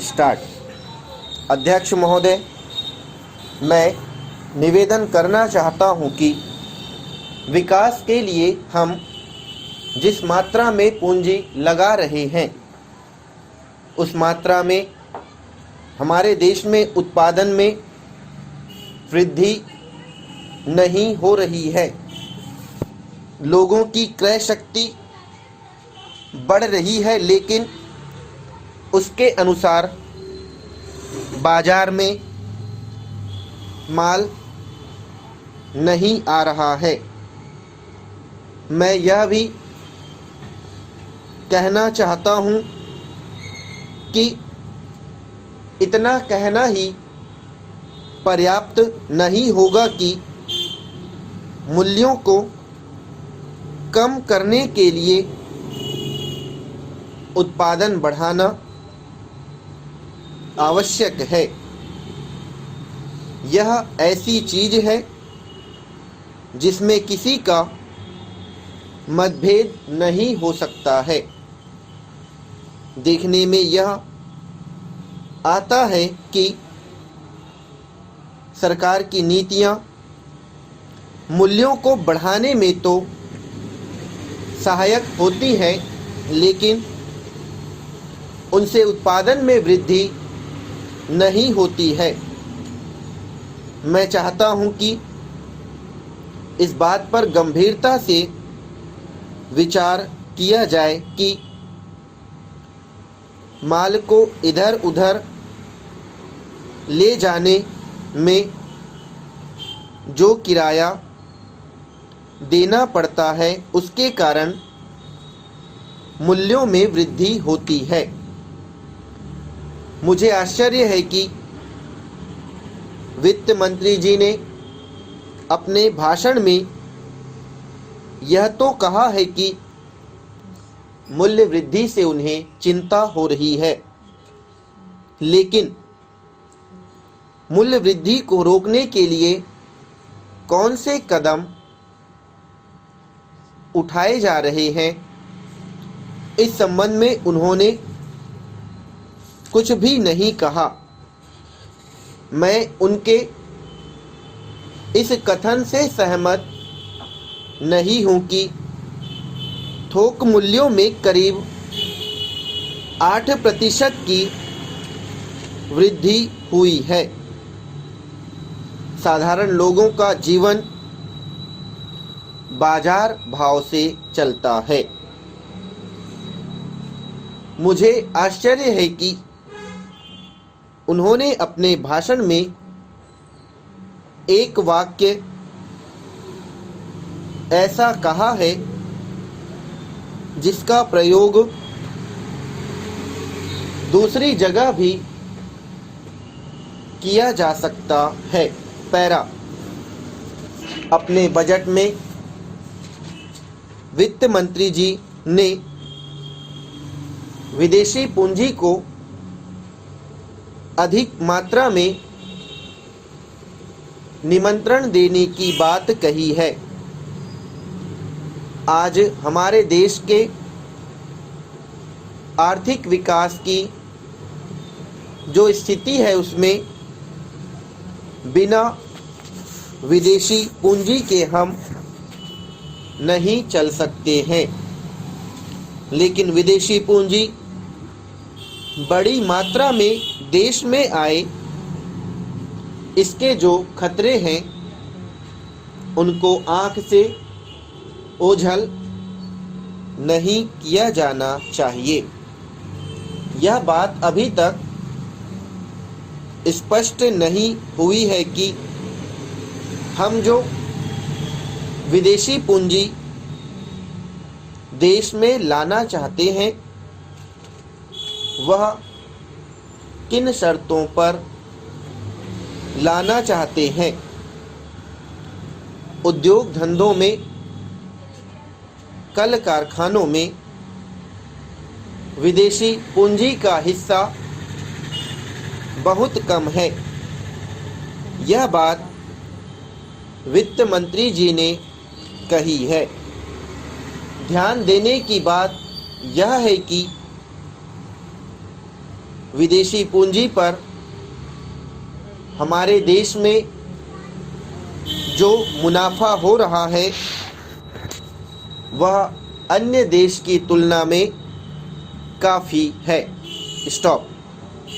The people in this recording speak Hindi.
स्टार्ट। अध्यक्ष महोदय, मैं निवेदन करना चाहता हूं कि विकास के लिए हम जिस मात्रा में पूंजी लगा रहे हैं उस मात्रा में हमारे देश में उत्पादन में वृद्धि नहीं हो रही है। लोगों की क्रय शक्ति बढ़ रही है, लेकिन उसके अनुसार बाजार में माल नहीं आ रहा है। मैं यह भी कहना चाहता हूं कि इतना कहना ही पर्याप्त नहीं होगा कि मूल्यों को कम करने के लिए उत्पादन बढ़ाना आवश्यक है। यह ऐसी चीज है जिसमें किसी का मतभेद नहीं हो सकता है। देखने में यह आता है कि सरकार की नीतियां मूल्यों को बढ़ाने में तो सहायक होती हैं, लेकिन उनसे उत्पादन में वृद्धि नहीं होती है। मैं चाहता हूं कि इस बात पर गंभीरता से विचार किया जाए कि माल को इधर उधर ले जाने में जो किराया देना पड़ता है उसके कारण मूल्यों में वृद्धि होती है। मुझे आश्चर्य है कि वित्त मंत्री जी ने अपने भाषण में यह तो कहा है कि मूल्य वृद्धि से उन्हें चिंता हो रही है, लेकिन मूल्य वृद्धि को रोकने के लिए कौन से कदम उठाए जा रहे हैं, इस संबंध में उन्होंने कुछ भी नहीं कहा। मैं उनके इस कथन से सहमत नहीं हूं कि थोक मूल्यों में करीब 8% की वृद्धि हुई है। साधारण लोगों का जीवन बाजार भाव से चलता है। मुझे आश्चर्य है कि उन्होंने अपने भाषण में एक वाक्य ऐसा कहा है जिसका प्रयोग दूसरी जगह भी किया जा सकता है। पैरा, अपने बजट में वित्त मंत्री जी ने विदेशी पूंजी को अधिक मात्रा में निमंत्रण देने की बात कही है। आज हमारे देश के आर्थिक विकास की जो स्थिति है उसमें बिना विदेशी पूंजी के हम नहीं चल सकते हैं। लेकिन विदेशी पूंजी बड़ी मात्रा में देश में आए, इसके जो खतरे हैं उनको आंख से ओझल नहीं किया जाना चाहिए। यह बात अभी तक स्पष्ट नहीं हुई है कि हम जो विदेशी पूंजी देश में लाना चाहते हैं वह किन शर्तों पर लाना चाहते हैं। उद्योग धंधों में, कल कारखानों में विदेशी पूंजी का हिस्सा बहुत कम है। यह बात वित्त मंत्री जी ने कही है। ध्यान देने की बात यह है कि विदेशी पूंजी पर हमारे देश में जो मुनाफा हो रहा है वह अन्य देश की तुलना में काफ़ी है। स्टॉप।